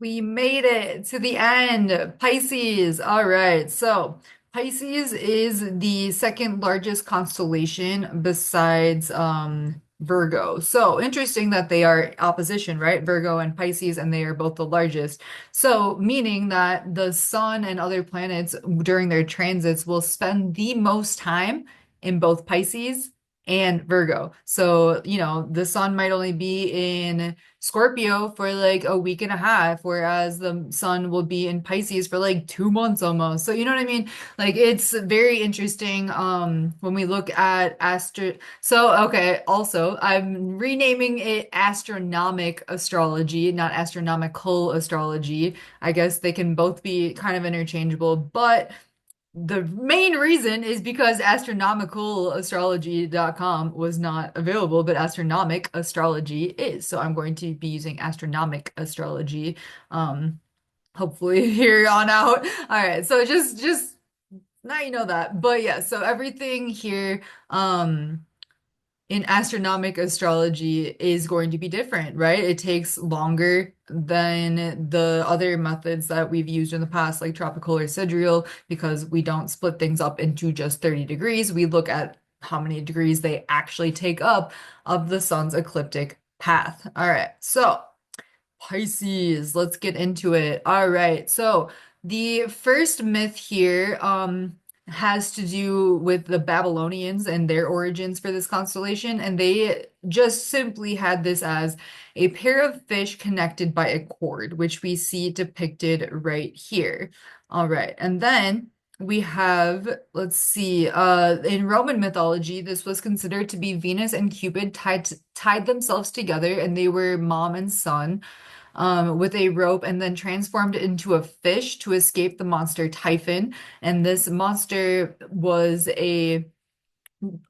We made it to the end. Pisces. All right. So Pisces is the second largest constellation besides Virgo. So interesting that they are opposition, right? Virgo and Pisces, and they are both the largest. So meaning that the sun and other planets during their transits will spend the most time in both Pisces and Virgo. So, the sun might only be in Scorpio for like a week and a half, whereas the sun will be in Pisces for like 2 months almost. So you know what I mean? Like it's very interesting when we look at okay, also I'm renaming it astronomic astrology, not astronomical astrology. I guess they can both be kind of interchangeable, but the main reason is because astronomicalastrology.com was not available, but astronomic astrology is. So I'm going to be using astronomic astrology, hopefully here on out. All right. So just now you know that. But yeah, so everything here, in astronomic astrology is going to be different, right? It takes longer than the other methods that we've used in the past, like tropical or sidereal, because we don't split things up into just 30 degrees. We look at how many degrees they actually take up of the sun's ecliptic path. All right, so Pisces, let's get into it. All right. So the first myth here has to do with the Babylonians and their origins for this constellation, and they just simply had this as a pair of fish connected by a cord, which we see depicted right here. All right. And then we have, let's see, in Roman mythology, this was considered to be Venus and Cupid tied themselves together, and they were mom and son with a rope and then transformed into a fish to escape the monster Typhon. And this monster was a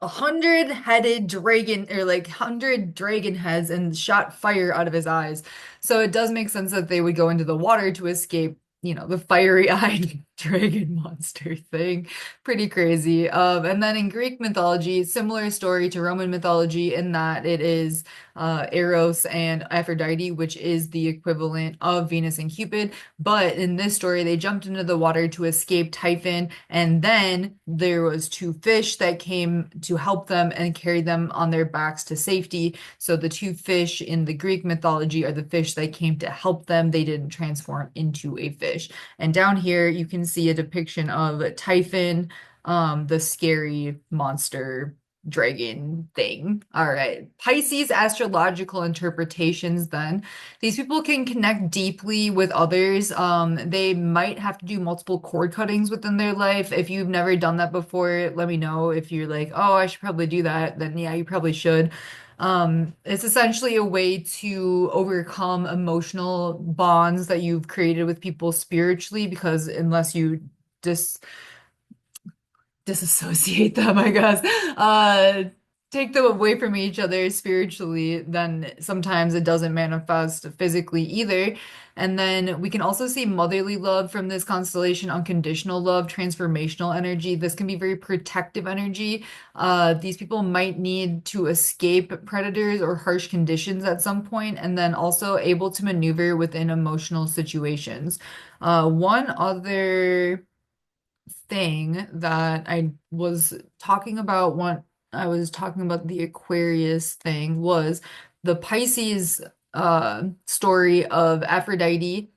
hundred-headed dragon, or like 100 dragon heads, and shot fire out of his eyes. So it does make sense that they would go into the water to escape, the fiery-eyed dragon monster thing. Pretty crazy. And then in Greek mythology, similar story to Roman mythology in that it is Eros and Aphrodite, which is the equivalent of Venus and Cupid. But in this story, they jumped into the water to escape Typhon, and then there was two fish that came to help them and carry them on their backs to safety. So the two fish in the Greek mythology are the fish that came to help them. They didn't transform into a fish. And down here, you can see a depiction of Typhon, the scary monster dragon thing. All right. Pisces astrological interpretations then. These people can connect deeply with others. They might have to do multiple cord cuttings within their life. If you've never done that before, let me know. If you're like, oh, I should probably do that, then yeah, you probably should. It's essentially a way to overcome emotional bonds that you've created with people spiritually, because unless you dis disassociate them, I guess, take them away from each other spiritually, then sometimes it doesn't manifest physically either. And then we can also see motherly love from this constellation, unconditional love, transformational energy. This can be very protective energy. These people might need to escape predators or harsh conditions at some point, and then also able to maneuver within emotional situations. One other thing that I was talking about when I was talking about the Aquarius thing was the Pisces story of Aphrodite.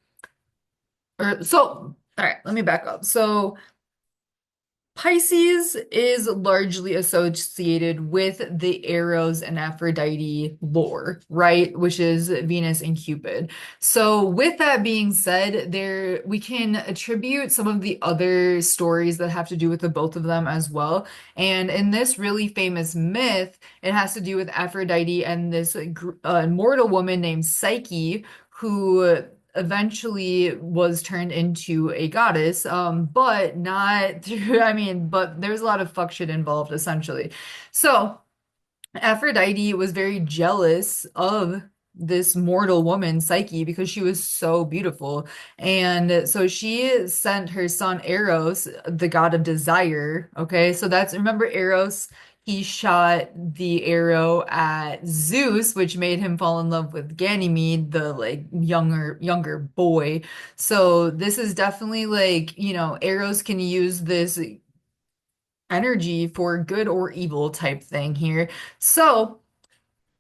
All right, let me back up. So Pisces is largely associated with the Eros and Aphrodite lore, right? Which is Venus and Cupid. So with that being said, there we can attribute some of the other stories that have to do with the both of them as well. And in this really famous myth, it has to do with Aphrodite and this immortal woman named Psyche, who eventually was turned into a goddess, but not through, I mean, but there's a lot of fuck shit involved essentially. So Aphrodite was very jealous of this mortal woman, Psyche, because she was so beautiful. And so she sent her son Eros, the god of desire. Okay, so that's, remember Eros? he shot the arrow at Zeus, which made him fall in love with Ganymede, the like younger boy. So this is definitely like, arrows can use this energy for good or evil type thing here. So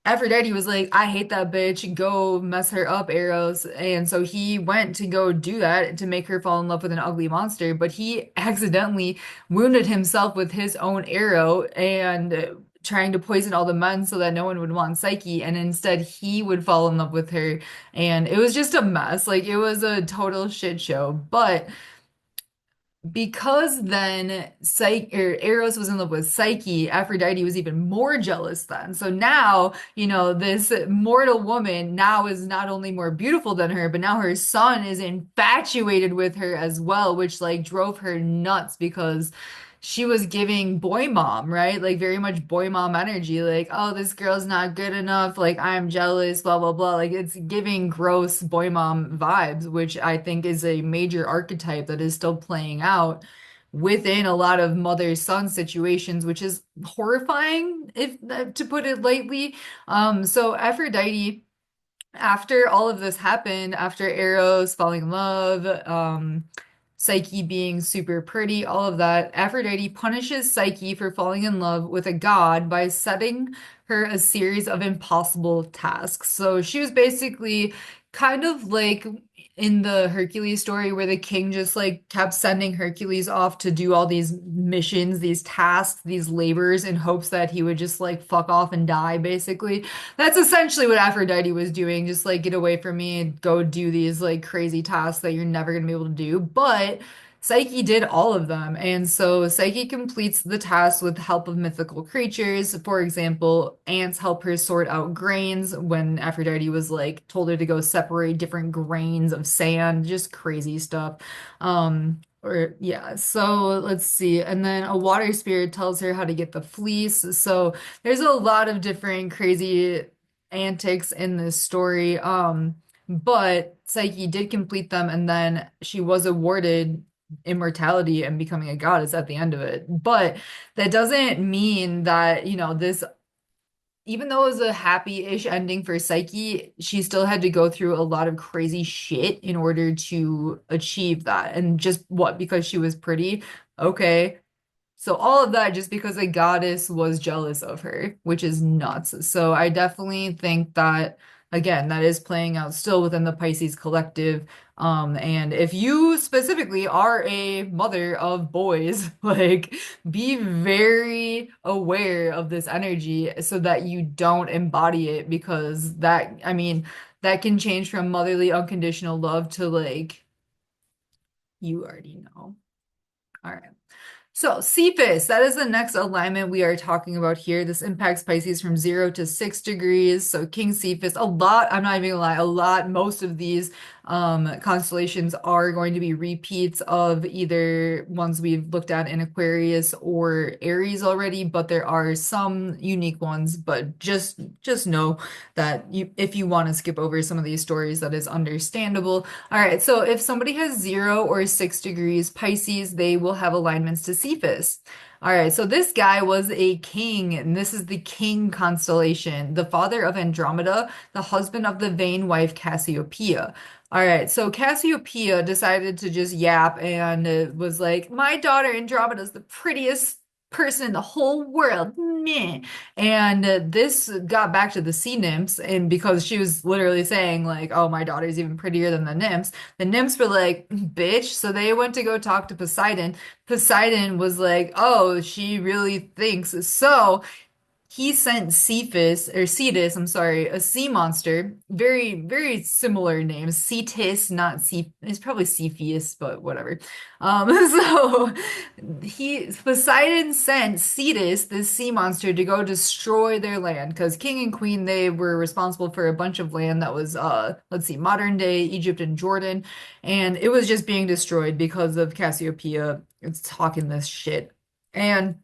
Aphrodite was like, I hate that bitch. Go mess her up, Eros. And so he went to go do that to make her fall in love with an ugly monster, but he accidentally wounded himself with his own arrow and trying to poison all the men so that no one would want Psyche. And instead, he would fall in love with her. And it was just a mess. Like, it was a total shit show. But because then Eros was in love with Psyche, Aphrodite was even more jealous then. So now, this mortal woman now is not only more beautiful than her, but now her son is infatuated with her as well, which like drove her nuts because she was giving boy mom, right? Like very much boy mom energy, like, oh, this girl's not good enough, like I'm jealous, blah blah blah. Like it's giving gross boy mom vibes, which I think is a major archetype that is still playing out within a lot of mother-son situations, which is horrifying, if to put it lightly. So Aphrodite, after all of this happened, after Eros falling in love, Psyche being super pretty, all of that, Aphrodite punishes Psyche for falling in love with a god by setting her a series of impossible tasks. So she was basically kind of like in the Hercules story where the king just like kept sending Hercules off to do all these missions, these tasks, these labors in hopes that he would just like fuck off and die, basically. That's essentially what Aphrodite was doing. Just like get away from me and go do these like crazy tasks that you're never gonna be able to do. But Psyche did all of them. And so Psyche completes the task with the help of mythical creatures. For example, ants help her sort out grains when Aphrodite was like told her to go separate different grains of sand, just crazy stuff. Or yeah, so let's see. And then a water spirit tells her how to get the fleece. So there's a lot of different crazy antics in this story. But Psyche did complete them, and then she was awarded immortality and becoming a goddess at the end of it. But that doesn't mean that, this, even though it was a happy-ish ending for Psyche, she still had to go through a lot of crazy shit in order to achieve that. And just what, because she was pretty? Okay. So all of that just because a goddess was jealous of her, which is nuts. So I definitely think that again, that is playing out still within the Pisces collective. And if you specifically are a mother of boys, like be very aware of this energy so that you don't embody it because that, I mean, that can change from motherly unconditional love to like you already know. All right. So, Cepheus, that is the next alignment we are talking about here. This impacts Pisces from 0 to 6 degrees. So, King Cepheus, a lot, I'm not even gonna lie, a lot, most of these constellations are going to be repeats of either ones we've looked at in Aquarius or Aries already, but there are some unique ones. But just know that if you want to skip over some of these stories, that is understandable. All right, so if somebody has 0 or 6 degrees Pisces, they will have alignments to Cephas. All right, so this guy was a king, and this is the king constellation, the father of Andromeda, the husband of the vain wife Cassiopeia. All right, so Cassiopeia decided to just yap and was like, my daughter Andromeda is the prettiest person in the whole world. Meh. And this got back to the sea nymphs, and because she was literally saying, like, oh, my daughter's even prettier than the nymphs were like, bitch. So they went to go talk to Poseidon. Poseidon was like, oh, she really thinks so. He sent Cephas or Cetus, I'm sorry, a sea monster. Very, very similar names. Cetus, not Ceph. It's probably Cepheus, but whatever. So he Poseidon sent Cetus, this sea monster, to go destroy their land because king and queen they were responsible for a bunch of land that was let's see, modern day Egypt and Jordan, and it was just being destroyed because of Cassiopeia. It's talking this shit. And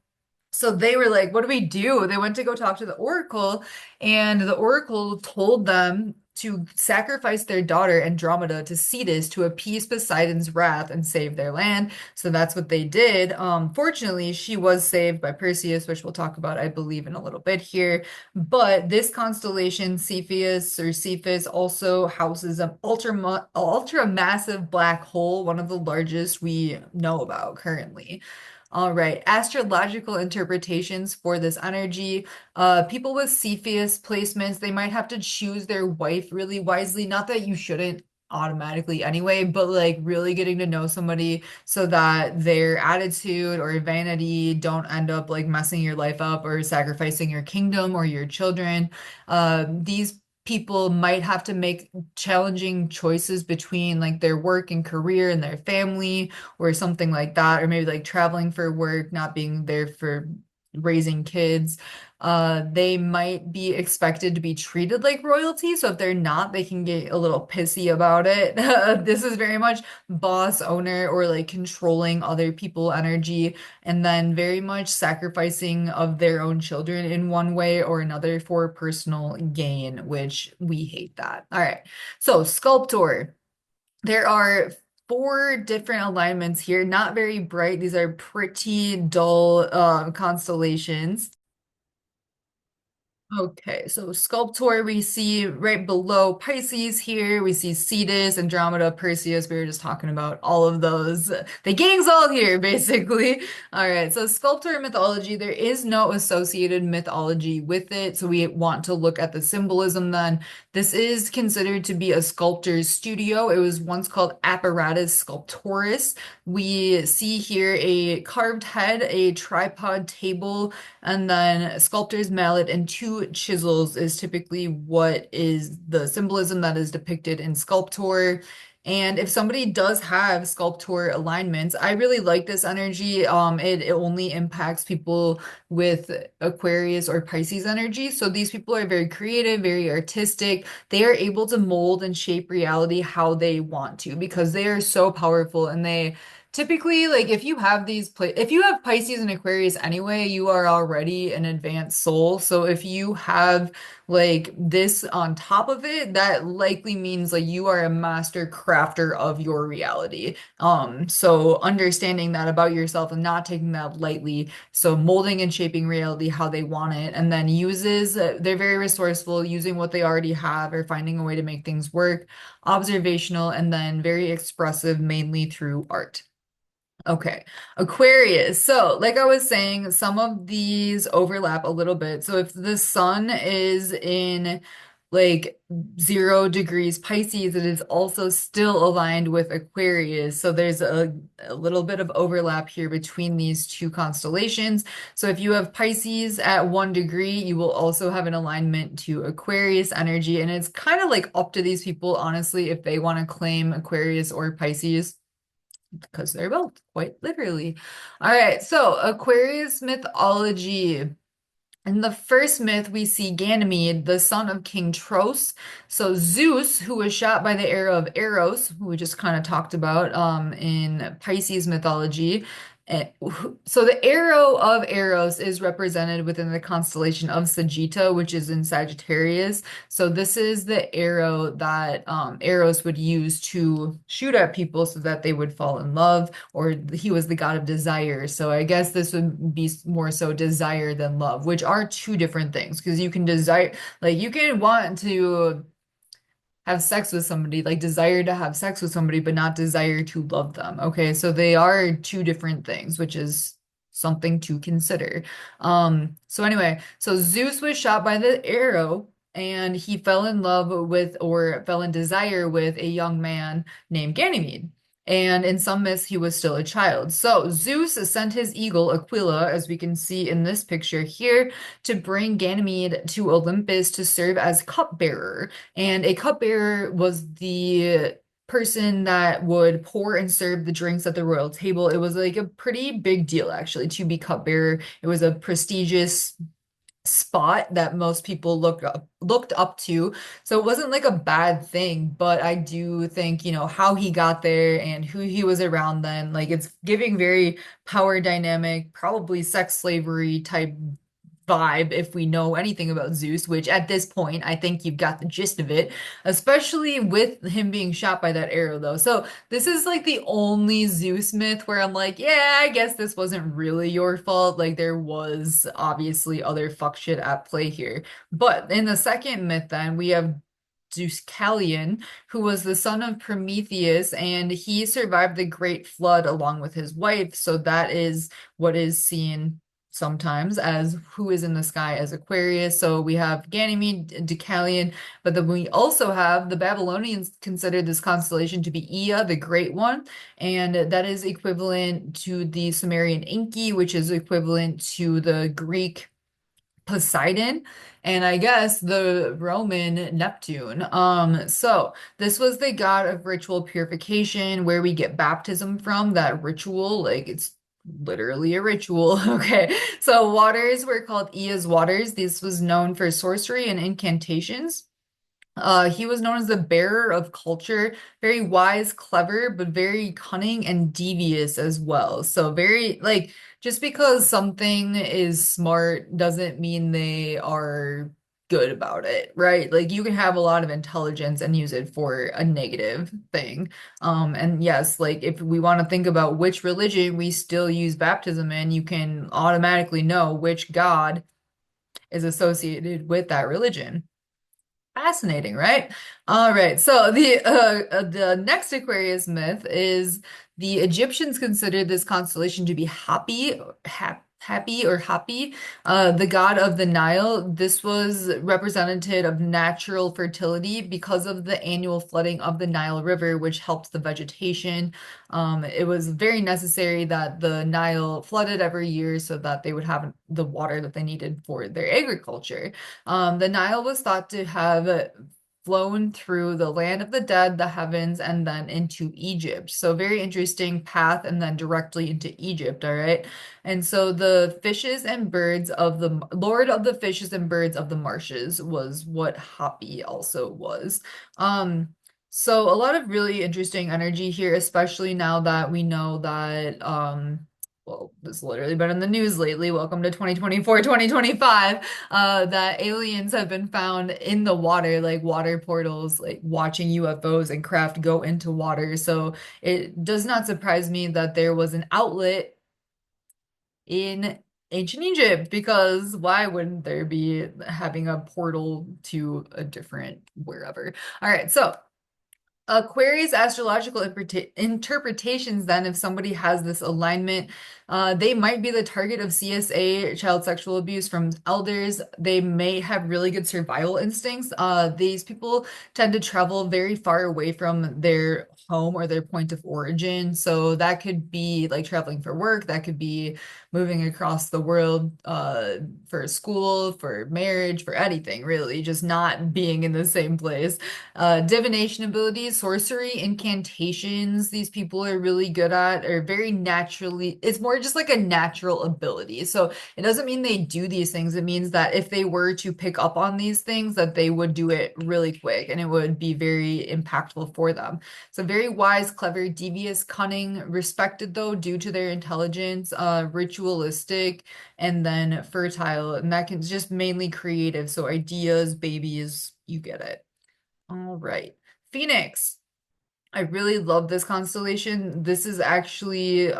so they were like, what do we do? They went to go talk to the oracle, and the oracle told them to sacrifice their daughter Andromeda to Cetus to appease Poseidon's wrath and save their land. So that's what they did. Fortunately, she was saved by Perseus, which we'll talk about, I believe, in a little bit here. But this constellation, Cepheus, also houses an ultra massive black hole, one of the largest we know about currently. All right, astrological interpretations for this energy. People with Cepheus placements, they might have to choose their wife really wisely. Not that you shouldn't automatically anyway, but like really getting to know somebody so that their attitude or vanity don't end up like messing your life up or sacrificing your kingdom or your children. These people might have to make challenging choices between like their work and career and their family or something like that, or maybe like traveling for work, not being there for raising kids. They might be expected to be treated like royalty. So if they're not, they can get a little pissy about it. This is very much boss owner or like controlling other people energy, and then very much sacrificing of their own children in one way or another for personal gain, which we hate that. All right. So Sculptor. There are four different alignments here, not very bright. These are pretty dull constellations. Okay, so Sculptor, we see right below Pisces here. We see Cetus, Andromeda, Perseus. We were just talking about all of those. The gang's all here, basically. All right, so Sculptor mythology, there is no associated mythology with it. So we want to look at the symbolism then. This is considered to be a sculptor's studio. It was once called Apparatus Sculptoris. We see here a carved head, a tripod table, and then sculptor's mallet and two chisels is typically what is the symbolism that is depicted in Sculptor. And if somebody does have Sculptor alignments, I really like this energy. It only impacts people with Aquarius or Pisces energy. So these people are very creative, very artistic. They are able to mold and shape reality how they want to because they are so powerful and they typically, like if you have Pisces and Aquarius anyway, you are already an advanced soul. So if you have like this on top of it, that likely means like you are a master crafter of your reality. So understanding that about yourself and not taking that lightly. So molding and shaping reality how they want it, and then they're very resourceful, using what they already have or finding a way to make things work, observational, and then very expressive, mainly through art. Okay, Aquarius. So, like I was saying, some of these overlap a little bit. So, if the sun is in like 0 degrees Pisces, it is also still aligned with Aquarius. So, there's a little bit of overlap here between these two constellations. So, if you have Pisces at 1 degree, you will also have an alignment to Aquarius energy. And it's kind of like up to these people, honestly, if they want to claim Aquarius or Pisces because they're both quite literally. All right, so Aquarius mythology. In the first myth, we see Ganymede, the son of King Tros. So Zeus, who was shot by the arrow of Eros, who we just kind of talked about in Pisces mythology. Eh, So the arrow of Eros is represented within the constellation of Sagitta, which is in Sagittarius. So this is the arrow that Eros would use to shoot at people so that they would fall in love, or he was the god of desire. So I guess this would be more so desire than love, which are two different things because you can desire, like you can want to have sex with somebody, like desire to have sex with somebody, but not desire to love them. Okay, so they are two different things, which is something to consider. So anyway, so Zeus was shot by the arrow and he fell in love with or fell in desire with a young man named Ganymede. And in some myths, he was still a child. So Zeus sent his eagle, Aquila, as we can see in this picture here, to bring Ganymede to Olympus to serve as cupbearer. And a cupbearer was the person that would pour and serve the drinks at the royal table. It was like a pretty big deal, actually, to be cupbearer. It was a prestigious spot that most people looked up to. So it wasn't like a bad thing, but I do think, how he got there and who he was around then, like it's giving very power dynamic, probably sex slavery type vibe if we know anything about Zeus, which at this point I think you've got the gist of it, especially with him being shot by that arrow though. So this is like the only Zeus myth where I'm like, yeah, I guess this wasn't really your fault. Like there was obviously other fuck shit at play here. But in the second myth then we have Deucalion, who was the son of Prometheus, and he survived the Great Flood along with his wife. So that is what is seen sometimes as who is in the sky as Aquarius. So we have Ganymede, Deucalion, but then we also have the Babylonians considered this constellation to be Ea, the Great One, and that is equivalent to the Sumerian Enki, which is equivalent to the Greek Poseidon, and I guess the Roman Neptune. So this was the god of ritual purification, where we get baptism from, that ritual, like it's literally a ritual. Okay. So waters were called Ea's waters. This was known for sorcery and incantations. He was known as the bearer of culture, very wise, clever, but very cunning and devious as well. So very like just because something is smart doesn't mean they are good about it, right? Like you can have a lot of intelligence and use it for a negative thing. And yes, like if we want to think about which religion we still use baptism in, you can automatically know which god is associated with that religion. Fascinating, right? All right. So the next Aquarius myth is the Egyptians considered this constellation to be Happy or Happy, the god of the Nile. This was representative of natural fertility because of the annual flooding of the Nile River, which helps the vegetation. It was very necessary that the Nile flooded every year so that they would have the water that they needed for their agriculture. The Nile was thought to have flown through the land of the dead, the heavens, and then into Egypt. So very interesting path, and then directly into Egypt, all right? And so the fishes and birds of the Lord of the fishes and birds of the marshes was what Hapi also was. So a lot of really interesting energy here, especially now that we know that well, this has literally been in the news lately. Welcome to 2024, 2025. That aliens have been found in the water, like water portals, like watching UFOs and craft go into water. So it does not surprise me that there was an outlet in ancient Egypt, because why wouldn't there be having a portal to a different wherever? All right, so Aquarius astrological interpretations, then, if somebody has this alignment, they might be the target of CSA, child sexual abuse from elders. They may have really good survival instincts. These people tend to travel very far away from their home or their point of origin. So that could be like traveling for work, that could be moving across the world for school, for marriage, for anything, really, just not being in the same place. Divination abilities, sorcery, incantations, these people are really good at, are very naturally, it's more just like a natural ability. So it doesn't mean they do these things. It means that if they were to pick up on these things, that they would do it really quick and it would be very impactful for them. So very wise, clever, devious, cunning, respected though due to their intelligence, ritualistic, and then fertile. And that can just mainly creative. So ideas, babies, you get it. All right. Phoenix. I really love this constellation. This is actually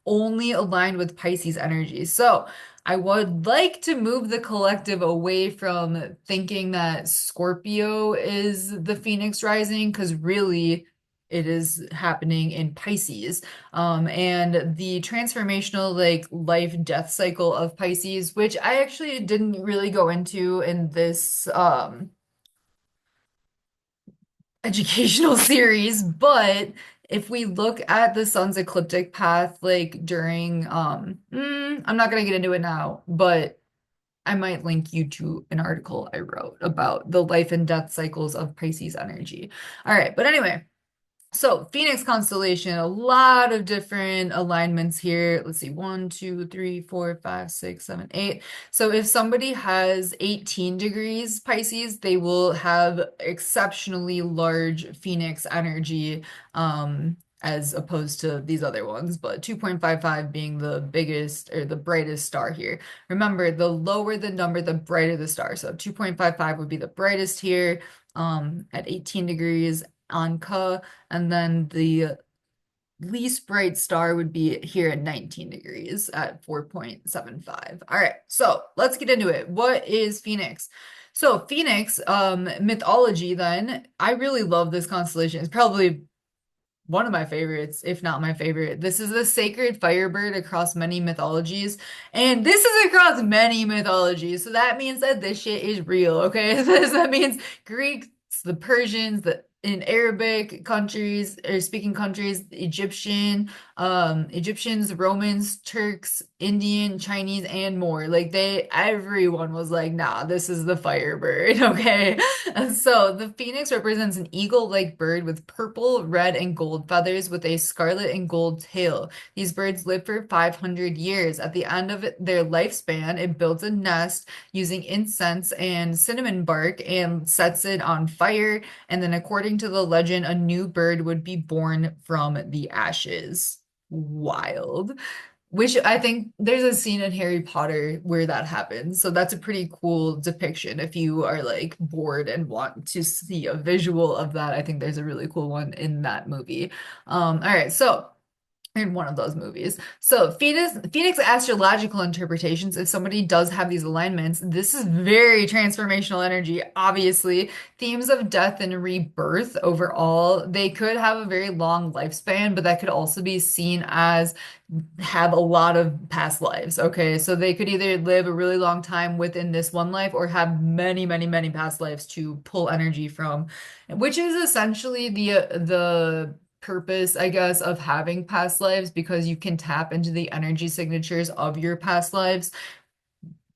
only aligned with Pisces energy. So I would like to move the collective away from thinking that Scorpio is the Phoenix rising, because really it is happening in Pisces. And the transformational like life death cycle of Pisces, which I actually didn't really go into in this educational series, but if we look at the sun's ecliptic path, like during, I'm not gonna get into it now, but I might link you to an article I wrote about the life and death cycles of Pisces energy. All right, but anyway, so Phoenix constellation, a lot of different alignments here. Let's see, 1, 2, 3, 4, 5, 6, 7, 8. So if somebody has 18 degrees Pisces, they will have exceptionally large Phoenix energy. as opposed to these other ones, but 2.55 being the biggest or the brightest star here. Remember, the lower the number, the brighter the star. So 2.55 would be the brightest here, at 18 degrees on Ka, and then the least bright star would be here at 19 degrees at 4.75. All right, so let's get into it. What is Phoenix? So Phoenix, mythology then, I really love this constellation. It's probably one of my favorites, if not my favorite. This is the sacred firebird across many mythologies, and this is across many mythologies. So that means that this shit is real, okay? That means Greeks, the Persians, the in Arabic countries or speaking countries, Egyptians, Romans, Turks, Indian, Chinese, and more. Like everyone was like, nah, this is the firebird, okay? And so the phoenix represents an eagle-like bird with purple, red, and gold feathers with a scarlet and gold tail. These birds live for 500 years. At the end of their lifespan, it builds a nest using incense and cinnamon bark and sets it on fire. And then, according to the legend, a new bird would be born from the ashes. Wild. Which I think there's a scene in Harry Potter where that happens. So that's a pretty cool depiction. If you are like bored and want to see a visual of that, I think there's a really cool one in that movie. All right, so in one of those movies. So Phoenix astrological interpretations, if somebody does have these alignments, this is very transformational energy. Obviously, themes of death and rebirth overall, they could have a very long lifespan, but that could also be seen as have a lot of past lives. Okay, so they could either live a really long time within this one life or have many, many, many past lives to pull energy from, which is essentially the purpose, I guess, of having past lives because you can tap into the energy signatures of your past lives.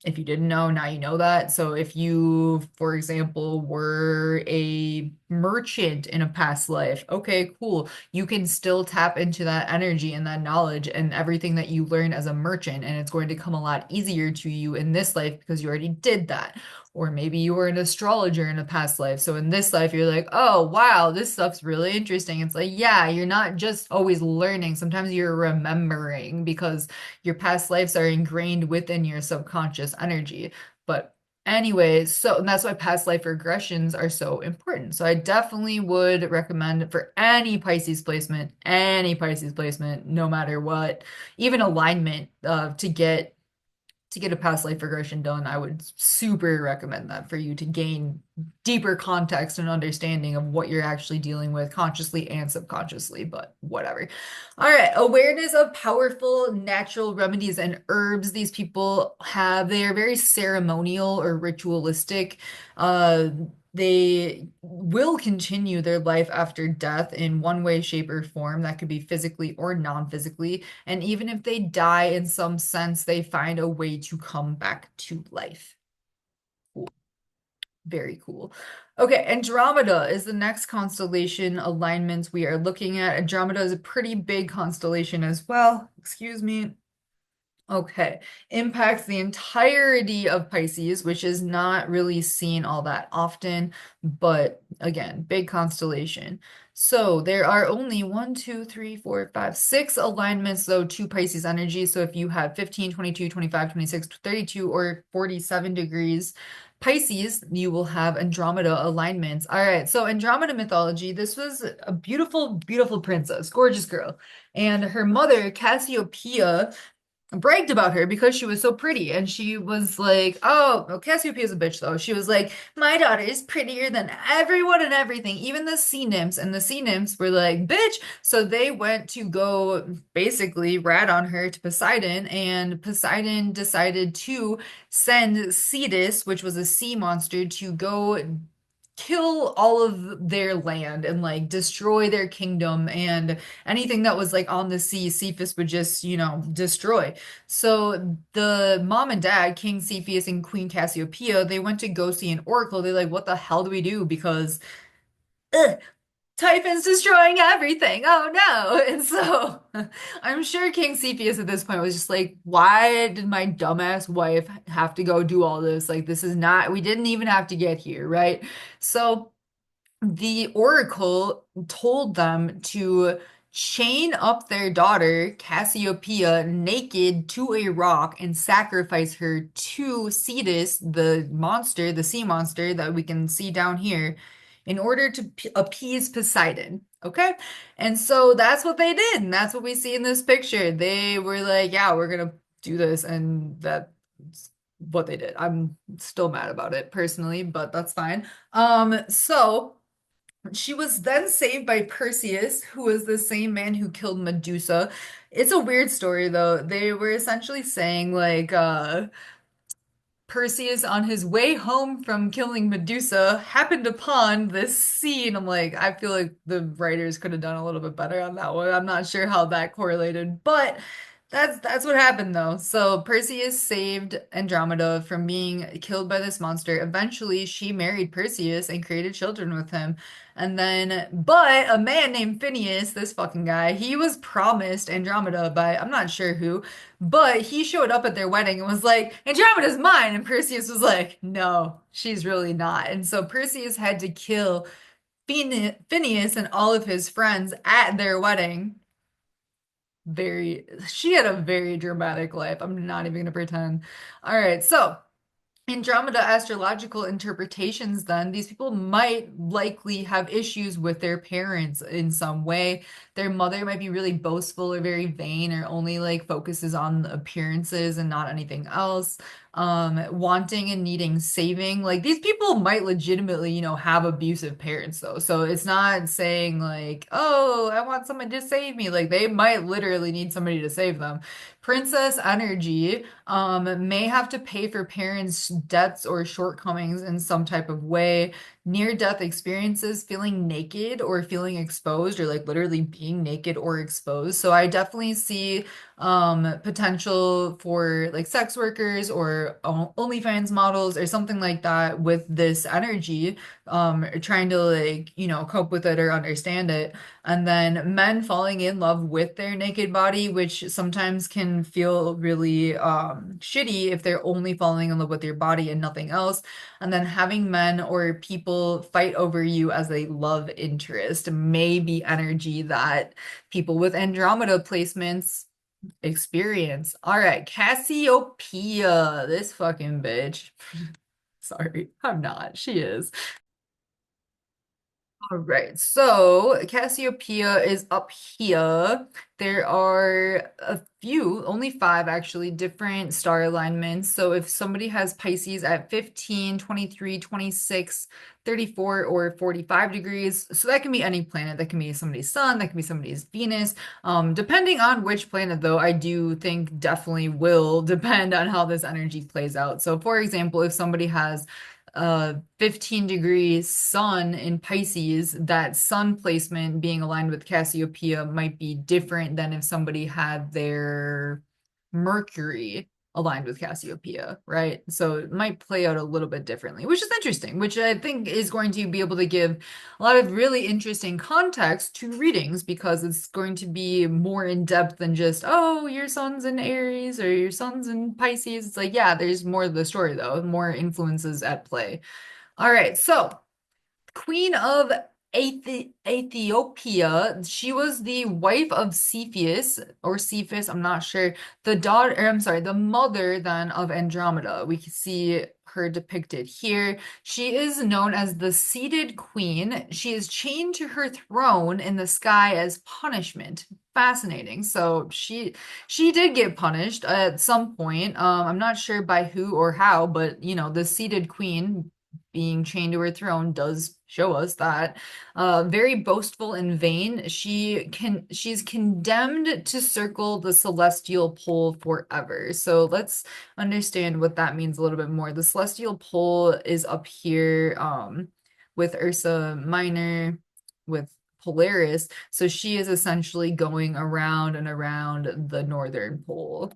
If you didn't know, now you know that. So if you, for example, were a merchant in a past life, okay, cool. You can still tap into that energy and that knowledge and everything that you learned as a merchant, and it's going to come a lot easier to you in this life because you already did that. Or maybe you were an astrologer in a past life. So in this life, you're like, oh, wow, this stuff's really interesting. It's like, yeah, you're not just always learning. Sometimes you're remembering because your past lives are ingrained within your subconscious energy. But anyways, so and that's why past life regressions are so important. So I definitely would recommend for any Pisces placement, no matter what, even alignment, to get a past life regression done, I would super recommend that for you to gain deeper context and understanding of what you're actually dealing with consciously and subconsciously, but whatever. All right, awareness of powerful natural remedies and herbs these people have. They are very ceremonial or ritualistic. Uh, they will continue their life after death in one way, shape, or form. That could be physically or non-physically. And even if they die in some sense, they find a way to come back to life. Cool. Very cool. Okay, Andromeda is the next constellation alignments we are looking at. Andromeda is a pretty big constellation as well. Excuse me. Okay, impacts the entirety of Pisces, which is not really seen all that often, but again, big constellation. So there are only 1, 2, 3, 4, 5, 6 alignments though to Pisces energy. So if you have 15, 22, 25, 26, 32, or 47 degrees Pisces, you will have Andromeda alignments. All right, so Andromeda mythology, this was a beautiful, beautiful princess, gorgeous girl. And her mother, Cassiopeia, bragged about her because she was so pretty. And she was like, oh, well, Cassiopeia is a bitch though. She was like, my daughter is prettier than everyone and everything, even the sea nymphs. And the sea nymphs were like, bitch. So they went to go basically rat on her to Poseidon. And Poseidon decided to send Cetus, which was a sea monster, to go kill all of their land and like destroy their kingdom, and anything that was like on the sea, Cepheus would just, destroy. So the mom and dad, King Cepheus and Queen Cassiopeia, they went to go see an oracle. They're like, what the hell do we do? Because ugh, Typhon's destroying everything. Oh no. And so I'm sure King Cepheus at this point was just like, why did my dumbass wife have to go do all this? Like, this is not, we didn't even have to get here, right? So the oracle told them to chain up their daughter, Cassiopeia, naked to a rock and sacrifice her to Cetus, the monster, the sea monster that we can see down here, in order to appease Poseidon. Okay? And so that's what they did. And that's what we see in this picture. They were like, yeah, we're gonna do this. And that's what they did. I'm still mad about it personally, but that's fine. So she was then saved by Perseus, who was the same man who killed Medusa. It's a weird story though. They were essentially saying like Perseus on his way home from killing Medusa happened upon this scene. I'm like, I feel like the writers could have done a little bit better on that one. I'm not sure how that correlated, but that's what happened though. So Perseus saved Andromeda from being killed by this monster. Eventually, she married Perseus and created children with him. And then, but a man named Phineas, this fucking guy, he was promised Andromeda by I'm not sure who, but he showed up at their wedding and was like, Andromeda's mine. And Perseus was like, no, she's really not. And so Perseus had to kill Phineas and all of his friends at their wedding. She had a very dramatic life. I'm not even gonna pretend. All right, so Andromeda astrological interpretations, then, these people might likely have issues with their parents in some way. Their mother might be really boastful or very vain or only like focuses on appearances and not anything else. Wanting and needing saving. Like these people might legitimately, have abusive parents though. So it's not saying like, oh, I want someone to save me. Like they might literally need somebody to save them. Princess energy may have to pay for parents' debts or shortcomings in some type of way. Near-death experiences, feeling naked or feeling exposed, or like literally being naked or exposed. So I definitely see potential for like sex workers or OnlyFans models or something like that with this energy, trying to like, cope with it or understand it. And then men falling in love with their naked body, which sometimes can feel really shitty if they're only falling in love with your body and nothing else. And then having men or people fight over you as a love interest may be energy that people with Andromeda placements experience. All right, Cassiopeia, this fucking bitch. Sorry, I'm not. She is. All right, so Cassiopeia is up here. There are a few, only five actually, different star alignments. So if somebody has Pisces at 15, 23, 26, 34, or 45 degrees, so that can be any planet. That can be somebody's sun, that can be somebody's Venus. Depending on which planet, though, I do think definitely will depend on how this energy plays out. So for example, if somebody has 15 degrees sun in Pisces, that sun placement being aligned with Cassiopeia might be different than if somebody had their Mercury aligned with Cassiopeia, right? So it might play out a little bit differently, which is interesting, which I think is going to be able to give a lot of really interesting context to readings because it's going to be more in depth than just, oh, your sun's in Aries or your sun's in Pisces. It's like, yeah, there's more of the story though, more influences at play. All right, so Queen of Ethiopia. She was the wife of Cepheus or Cephas, I'm not sure. The daughter, or I'm sorry, the mother then of Andromeda. We can see her depicted here. She is known as the seated queen. She is chained to her throne in the sky as punishment. Fascinating. So she did get punished at some point. I'm not sure by who or how, but the seated queen being chained to her throne does show us that. Very boastful and vain. She's condemned to circle the celestial pole forever. So let's understand what that means a little bit more. The celestial pole is up here with Ursa Minor, with Polaris. So she is essentially going around and around the northern pole.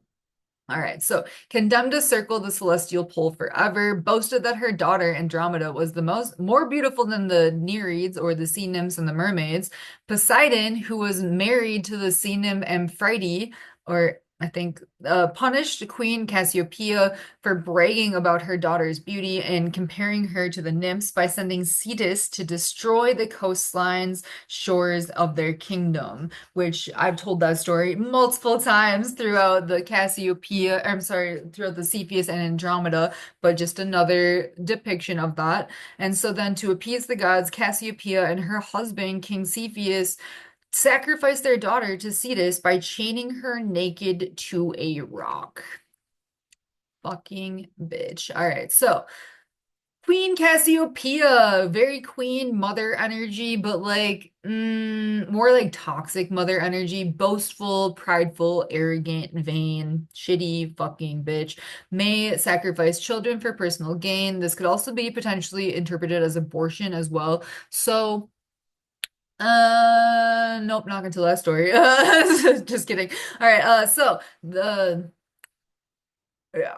All right, so condemned to circle the celestial pole forever, boasted that her daughter Andromeda was the more beautiful than the Nereids or the sea nymphs and the mermaids. Poseidon, who was married to the sea nymph Amphitrite or I think punished Queen Cassiopeia for bragging about her daughter's beauty and comparing her to the nymphs by sending Cetus to destroy the coastlines, shores of their kingdom, which I've told that story multiple times throughout the Cassiopeia, I'm sorry, throughout the Cepheus and Andromeda, but just another depiction of that. And so then to appease the gods, Cassiopeia and her husband, King Cepheus, sacrificed their daughter to Cetus by chaining her naked to a rock. Fucking bitch. All right, so Queen Cassiopeia, very queen mother energy, but like more like toxic mother energy, boastful, prideful, arrogant, vain, shitty fucking bitch. May sacrifice children for personal gain. This could also be potentially interpreted as abortion as well. So nope, not gonna tell that story. Just kidding. All right, so the yeah,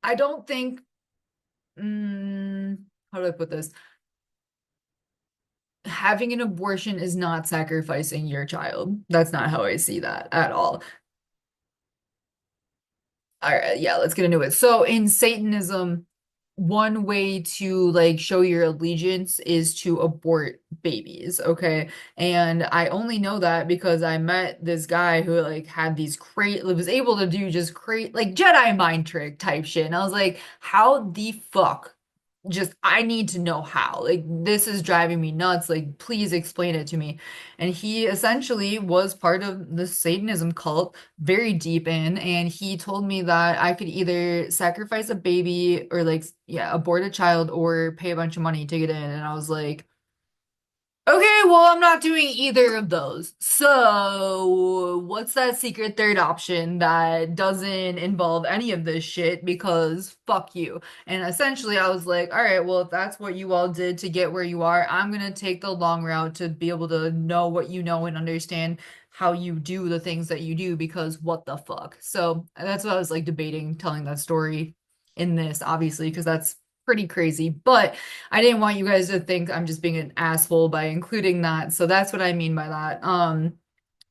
I don't think how do I put this? Having an abortion is not sacrificing your child. That's not how I see that at all. All right, yeah, let's get into it. So in Satanism, one way to like show your allegiance is to abort babies, okay? And I only know that because I met this guy who like had these great was able to do just great like Jedi mind trick type shit. And I was like, how the fuck? Just I need to know how. Like this is driving me nuts. Like please explain it to me. And he essentially was part of the Satanism cult, very deep in, and he told me that I could either sacrifice a baby or like yeah, abort a child or pay a bunch of money to get in. And I was like, okay, well, I'm not doing either of those. So, what's that secret third option that doesn't involve any of this shit? Because fuck you. And essentially, I was like, all right, well, if that's what you all did to get where you are, I'm gonna take the long route to be able to know what you know and understand how you do the things that you do because what the fuck? So, that's what I was like debating telling that story in this, obviously, because that's pretty crazy. But I didn't want you guys to think I'm just being an asshole by including that. So that's what I mean by that.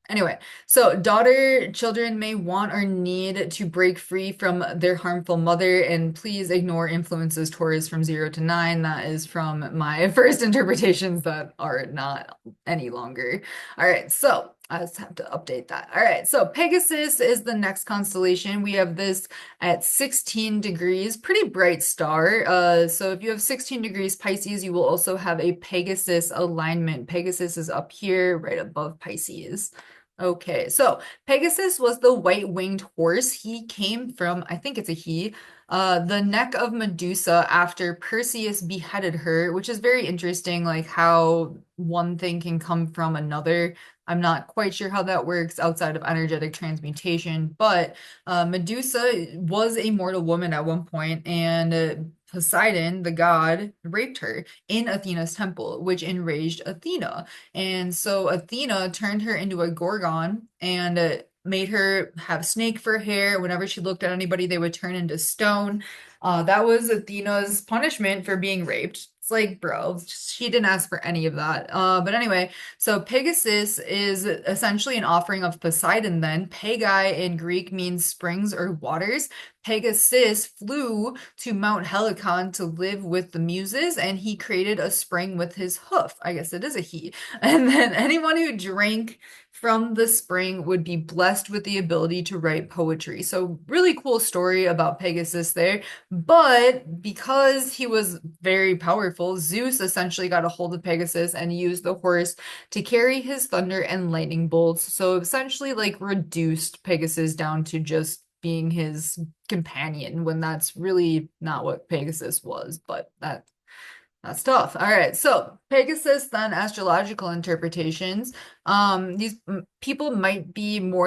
Anyway, so daughter children may want or need to break free from their harmful mother, and please ignore influences Taurus from 0 to 9. That is from my first interpretations that are not any longer. All right, so I just have to update that. All right, so Pegasus is the next constellation. We have this at 16 degrees, pretty bright star. So if you have 16 degrees Pisces, you will also have a Pegasus alignment. Pegasus is up here, right above Pisces. Okay, so Pegasus was the white-winged horse. He came from, I think it's a he, the neck of Medusa after Perseus beheaded her, which is very interesting, like how one thing can come from another. I'm not quite sure how that works outside of energetic transmutation, but Medusa was a mortal woman at one point, and Poseidon, the god, raped her in Athena's temple, which enraged Athena. And so Athena turned her into a gorgon and made her have snake for hair. Whenever she looked at anybody, they would turn into stone. That was Athena's punishment for being raped. It's like, bro, she didn't ask for any of that. But anyway, so Pegasus is essentially an offering of Poseidon then. Pegi in Greek means springs or waters. Pegasus flew to Mount Helicon to live with the Muses, and he created a spring with his hoof. I guess it is a he. And then anyone who drank from the spring would be blessed with the ability to write poetry. So, really cool story about Pegasus there. But because he was very powerful, Zeus essentially got a hold of Pegasus and used the horse to carry his thunder and lightning bolts. So, essentially, like reduced Pegasus down to just being his companion when that's really not what Pegasus was, but that's tough. All right. So Pegasus, then astrological interpretations. These people might be more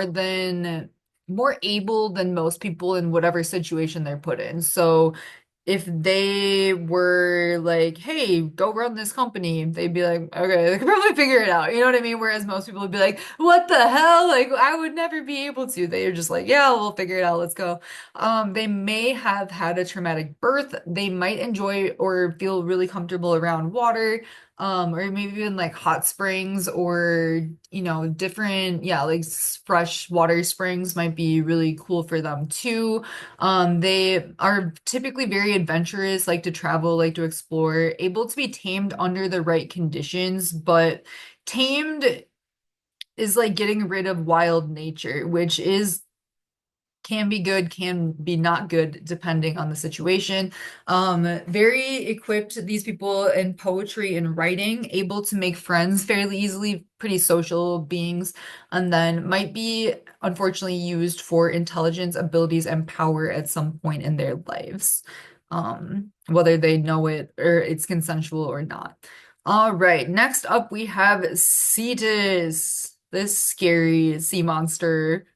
able than most people in whatever situation they're put in. So if they were like, hey, go run this company, they'd be like, okay, they could probably figure it out. You know what I mean? Whereas most people would be like, what the hell? Like, I would never be able to. They're just like, yeah, we'll figure it out. Let's go. They may have had a traumatic birth. They might enjoy or feel really comfortable around water. or maybe even like hot springs or, different, yeah, like fresh water springs might be really cool for them too. They are typically very adventurous, like to travel, like to explore, able to be tamed under the right conditions, but tamed is like getting rid of wild nature, which is can be good, can be not good, depending on the situation. Very equipped, these people in poetry and writing, able to make friends fairly easily, pretty social beings, and then might be unfortunately used for intelligence, abilities, and power at some point in their lives, whether they know it or it's consensual or not. All right, next up we have Cetus, this scary sea monster.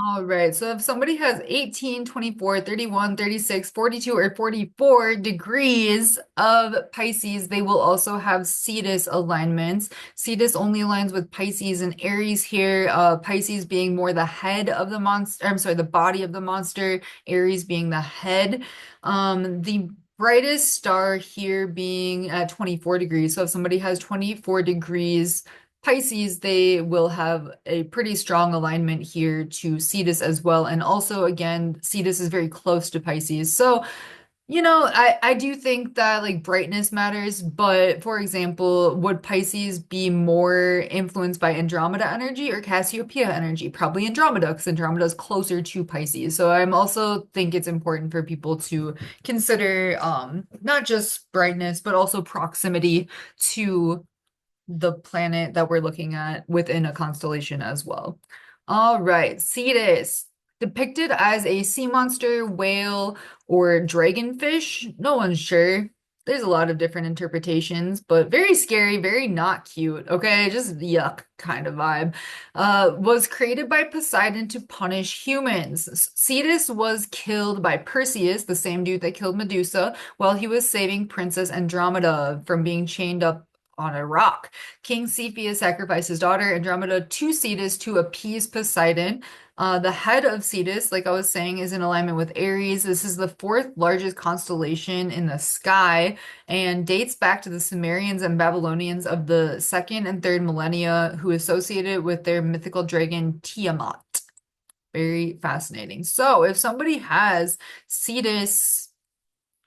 All right. So if somebody has 18, 24, 31, 36, 42, or 44 degrees of Pisces, they will also have Cetus alignments. Cetus only aligns with Pisces and Aries here. Pisces being more the head of the monster, I'm sorry, the body of the monster, Aries being the head. The brightest star here being at 24 degrees. So if somebody has 24 degrees Pisces, they will have a pretty strong alignment here to Cetus as well. And also, again, Cetus is very close to Pisces. So, I do think that like brightness matters, but for example, would Pisces be more influenced by Andromeda energy or Cassiopeia energy? Probably Andromeda, because Andromeda is closer to Pisces. So I'm also think it's important for people to consider not just brightness, but also proximity to the planet that we're looking at within a constellation as well. All right, Cetus, depicted as a sea monster, whale, or dragonfish. No one's sure. There's a lot of different interpretations, but very scary, very not cute. Okay, just yuck kind of vibe. Was created by Poseidon to punish humans. Cetus was killed by Perseus, the same dude that killed Medusa, while he was saving Princess Andromeda from being chained up on a rock. King Cepheus sacrificed his daughter Andromeda to Cetus to appease Poseidon. The head of Cetus, like I was saying, is in alignment with Aries. This is the fourth largest constellation in the sky and dates back to the Sumerians and Babylonians of the second and third millennia, who associated with their mythical dragon Tiamat. Very fascinating. So, if somebody has Cetus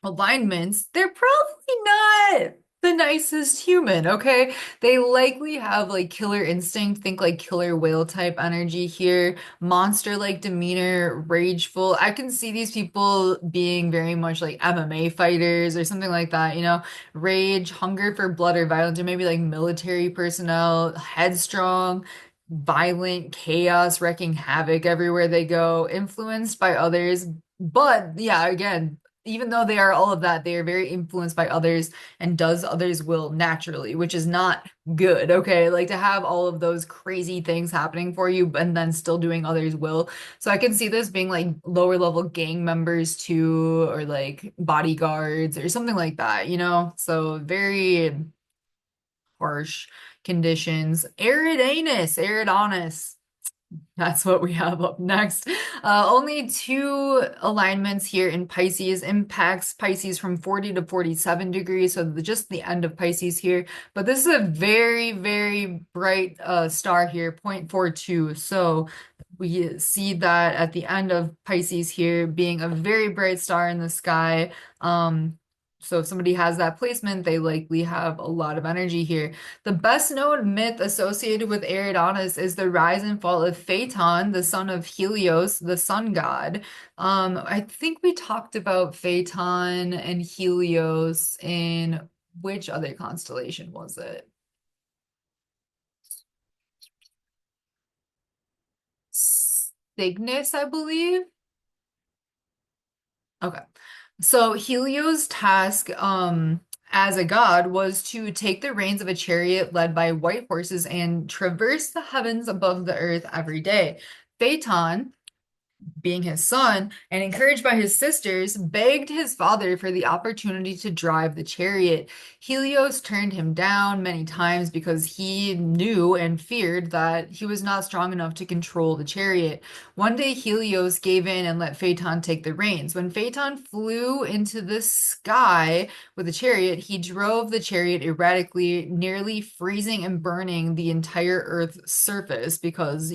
alignments, they're probably not the nicest human, okay? They likely have like killer instinct, think like killer whale type energy here, monster like demeanor, rageful. I can see these people being very much like MMA fighters or something like that, rage, hunger for blood or violence, or maybe like military personnel, headstrong. Violent chaos, wrecking havoc everywhere they go, influenced by others. But yeah, again, even though they are all of that, they are very influenced by others and does others' will naturally, which is not good. Okay. Like to have all of those crazy things happening for you and then still doing others' will. So I can see this being like lower level gang members too, or like bodyguards or something like that, So very harsh conditions. Eridanus. That's what we have up next. Only two alignments here in Pisces impacts Pisces from 40 to 47 degrees, so just the end of Pisces here. But this is a very, very bright star here, 0.42. So we see that at the end of Pisces here being a very bright star in the sky. So if somebody has that placement, they likely have a lot of energy here. The best known myth associated with Eridanus is the rise and fall of Phaeton, the son of Helios, the sun god. I think we talked about Phaeton and Helios in which other constellation was it? Cygnus, I believe. Okay. So Helios' task as a god was to take the reins of a chariot led by white horses and traverse the heavens above the earth every day. Phaeton being his son, and encouraged by his sisters, begged his father for the opportunity to drive the chariot. Helios turned him down many times because he knew and feared that he was not strong enough to control the chariot. One day, Helios gave in and let Phaeton take the reins. When Phaeton flew into the sky with the chariot, he drove the chariot erratically, nearly freezing and burning the entire Earth's surface because,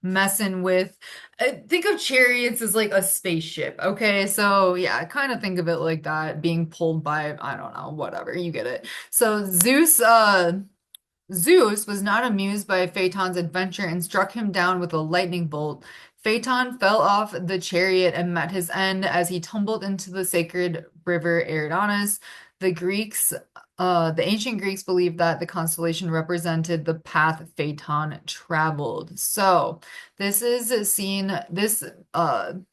messing with think of chariots as like a spaceship, okay? So yeah, kind of think of it like that, being pulled by, I don't know, whatever, you get it. So Zeus was not amused by Phaeton's adventure and struck him down with a lightning bolt. Phaeton fell off the chariot and met his end as he tumbled into the sacred river Eridanus. The ancient Greeks believed that the constellation represented the path Phaeton traveled. So this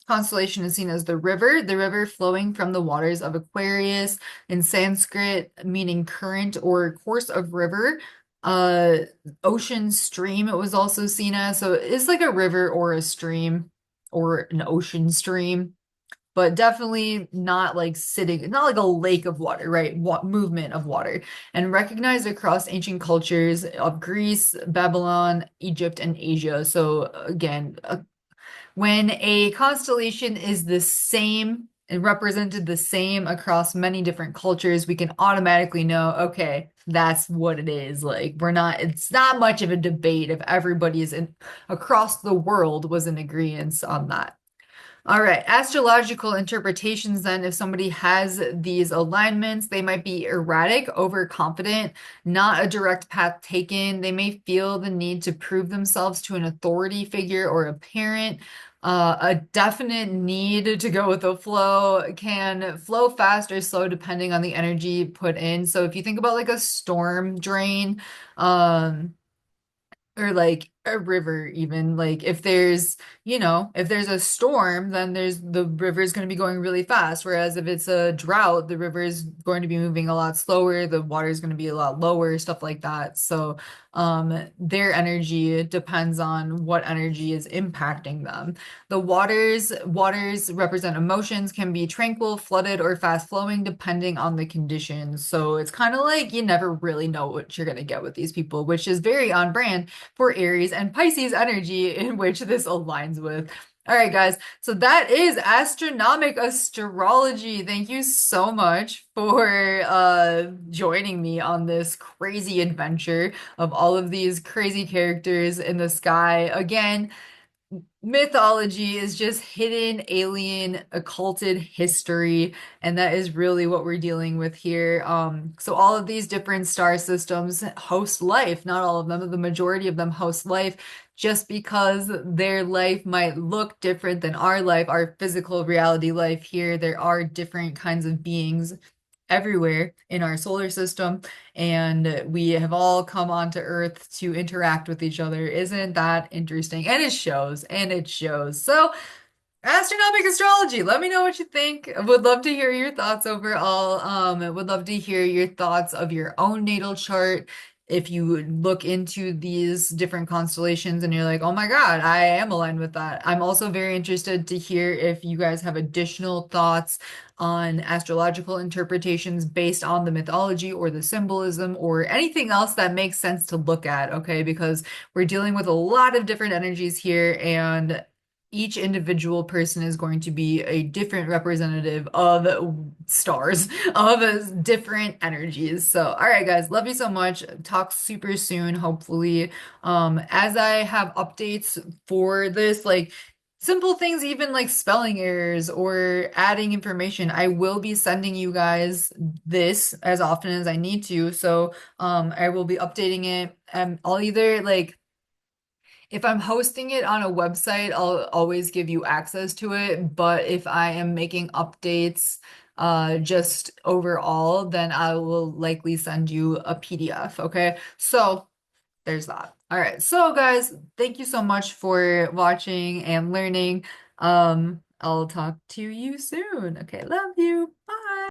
constellation is seen as the river flowing from the waters of Aquarius, in Sanskrit meaning current or course of river. Uh, Ocean stream it was also seen as. So it's like a river or a stream or an ocean stream, but definitely not like sitting, not like a lake of water, right? Movement of water, and recognized across ancient cultures of Greece, Babylon, Egypt, and Asia. So again, when a constellation is the same and represented the same across many different cultures, we can automatically know, okay, that's what it is. Like it's not much of a debate if everybody is in across the world was in agreement on that. All right, astrological interpretations then, if somebody has these alignments, they might be erratic, overconfident, not a direct path taken. They may feel the need to prove themselves to an authority figure or a parent. A definite need to go with the flow can flow fast or slow depending on the energy put in. So if you think about like a storm drain, um, or like a river even, like if there's a storm, then the river is going to be going really fast, whereas if it's a drought, the river is going to be moving a lot slower, the water is going to be a lot lower, stuff like that. So their energy depends on what energy is impacting them. The waters represent emotions, can be tranquil, flooded, or fast flowing depending on the conditions. So it's kind of like you never really know what you're going to get with these people, which is very on brand for Aries and Pisces energy, in which this aligns with. All right, guys. So that is astronomic astrology. Thank you so much for joining me on this crazy adventure of all of these crazy characters in the sky. Again, mythology is just hidden, alien, occulted history, and that is really what we're dealing with here. So all of these different star systems host life. Not all of them, but the majority of them host life. Just because their life might look different than our life, our physical reality life here, there are different kinds of beings everywhere in our solar system, and we have all come onto Earth to interact with each other. Isn't that interesting? And it shows, and it shows. So, astronomic astrology, let me know what you think. I would love to hear your thoughts overall. I would love to hear your thoughts of your own natal chart. If you look into these different constellations and you're like, oh my God, I am aligned with that. I'm also very interested to hear if you guys have additional thoughts on astrological interpretations based on the mythology or the symbolism or anything else that makes sense to look at, okay? Because we're dealing with a lot of different energies here, and each individual person is going to be a different representative of stars, of different energies. So, all right, guys, love you so much. Talk super soon, hopefully. As I have updates for this, like simple things, even like spelling errors or adding information, I will be sending you guys this as often as I need to. So, I will be updating it. I'll either like if I'm hosting it on a website, I'll always give you access to it. But if I am making updates, just overall, then I will likely send you a PDF. Okay. So there's that. All right. So guys, thank you so much for watching and learning. I'll talk to you soon. Okay. Love you. Bye.